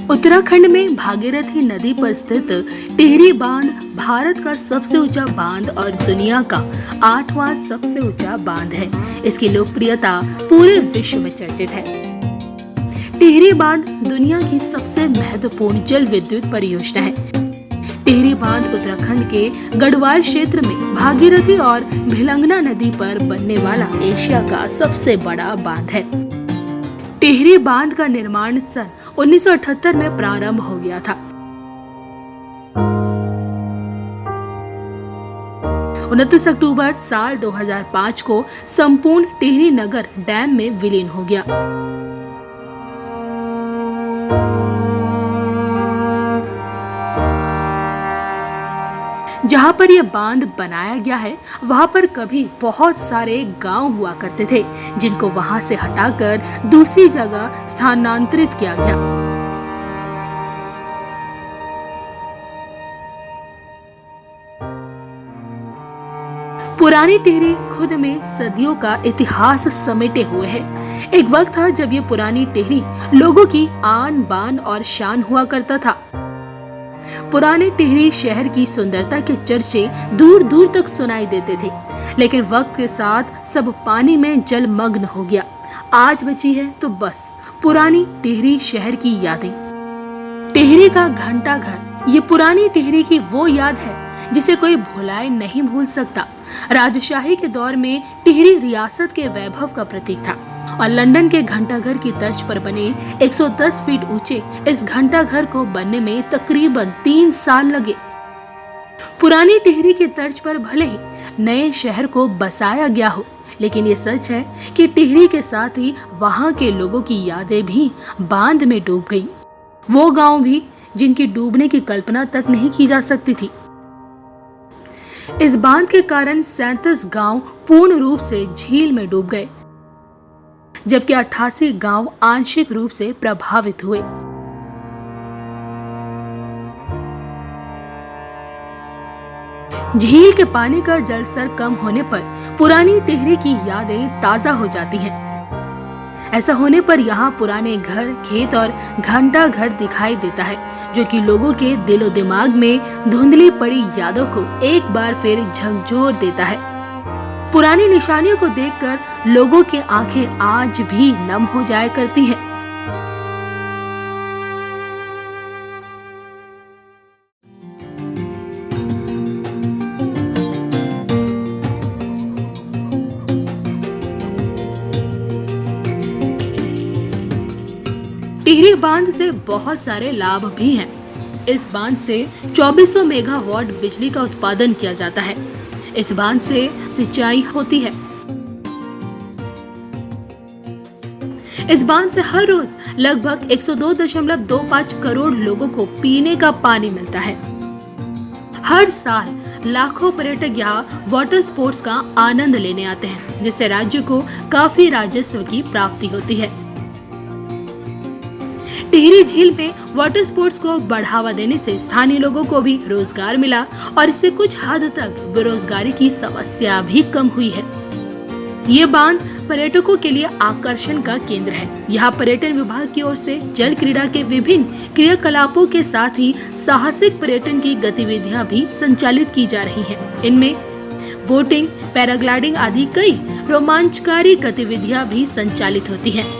उत्तराखंड में भागीरथी नदी पर स्थित टिहरी बांध भारत का सबसे ऊंचा बांध और दुनिया का 8वां सबसे ऊंचा बांध है। इसकी लोकप्रियता पूरे विश्व में चर्चित है। टिहरी बांध दुनिया की सबसे महत्वपूर्ण जल विद्युत परियोजना है। टिहरी बांध उत्तराखंड के गढ़वाल क्षेत्र में भागीरथी और भिलंगना नदी पर बनने वाला एशिया का सबसे बड़ा बांध है। टिहरी बांध का निर्माण सन 1978 में प्रारंभ हो गया था। 29 अक्टूबर साल 2005 को संपूर्ण टिहरी नगर डैम में विलीन हो गया। जहाँ पर यह बांध बनाया गया है वहाँ पर कभी बहुत सारे गांव हुआ करते थे, जिनको वहाँ से हटाकर दूसरी जगह स्थानांतरित किया गया। पुरानी टिहरी खुद में सदियों का इतिहास समेटे हुए है। एक वक्त था जब ये पुरानी टिहरी लोगों की आन बान और शान हुआ करता था। पुराने टिहरी शहर की सुंदरता के चर्चे दूर दूर तक सुनाई देते थे, लेकिन वक्त के साथ सब पानी में जलमग्न हो गया। आज बची है तो बस पुरानी टिहरी शहर की यादें। टिहरी का घंटा घर ये पुरानी टिहरी की वो याद है जिसे कोई भुलाए नहीं भूल सकता। राजशाही के दौर में टिहरी रियासत के वैभव का प्रतीक था और लंदन के घंटाघर की तर्ज पर बने 110 फीट ऊंचे इस घंटाघर को बनने में तकरीबन 3 साल लगे। पुरानी टिहरी की तर्ज पर भले ही नए शहर को बसाया गया हो, लेकिन ये सच है कि टिहरी के साथ ही वहां के लोगों की यादें भी बांध में डूब गईं। वो गांव भी जिनकी डूबने की कल्पना तक नहीं की जा सकती थी। इस बांध के कारण 37 गांव पूर्ण रूप से झील में डूब गए, जबकि 88 गांव आंशिक रूप से प्रभावित हुए। झील के पानी का जलस्तर कम होने पर पुरानी टिहरी की यादें ताजा हो जाती हैं। ऐसा होने पर यहाँ पुराने घर, खेत और घंटा घर दिखाई देता है, जो कि लोगों के दिलो दिमाग में धुंधली पड़ी यादों को एक बार फिर झकझोर देता है। पुरानी निशानियों को देखकर लोगों की आंखें आज भी नम हो जाया करती हैं। टिहरी बांध से बहुत सारे लाभ भी हैं। इस बांध से 2400 मेगावाट बिजली का उत्पादन किया जाता है। इस बांध से सिंचाई होती है। इस बांध से हर रोज लगभग 102.25 करोड़ लोगों को पीने का पानी मिलता है। हर साल लाखों पर्यटक यहाँ वाटर स्पोर्ट्स का आनंद लेने आते हैं, जिससे राज्य को काफी राजस्व की प्राप्ति होती है। टिहरी झील में वाटर स्पोर्ट्स को बढ़ावा देने से स्थानीय लोगों को भी रोजगार मिला और इससे कुछ हद तक बेरोजगारी की समस्या भी कम हुई है। ये बांध पर्यटकों के लिए आकर्षण का केंद्र है। यहाँ पर्यटन विभाग की ओर से जल क्रीड़ा के विभिन्न क्रियाकलापों के साथ ही साहसिक पर्यटन की गतिविधियाँ भी संचालित की जा रही हैं। इनमें बोटिंग, पैराग्लाइडिंग आदि कई रोमांचकारी गतिविधियाँ भी संचालित होती हैं।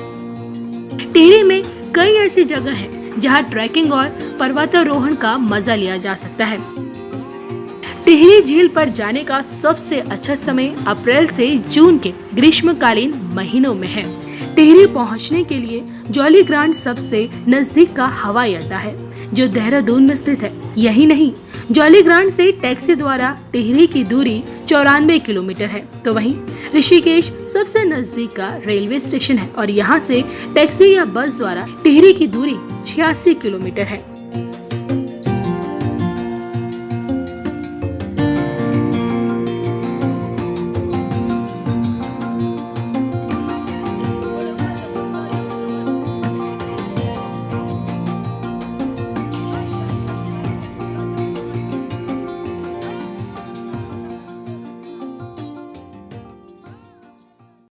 टिहरी में कई ऐसी जगह हैं जहां ट्रैकिंग और पर्वतारोहण का मजा लिया जा सकता है। टिहरी झील पर जाने का सबसे अच्छा समय अप्रैल से जून के ग्रीष्मकालीन महीनों में है। टिहरी पहुंचने के लिए जौलीग्रांट सबसे नजदीक का हवाई अड्डा है, जो देहरादून में स्थित है। यही नहीं, जौलीग्रांट से टैक्सी द्वारा टिहरी की दूरी 94 किलोमीटर है। तो वहीं ऋषिकेश सबसे नजदीक का रेलवे स्टेशन है और यहाँ से टैक्सी या बस द्वारा टिहरी की दूरी 86 किलोमीटर है।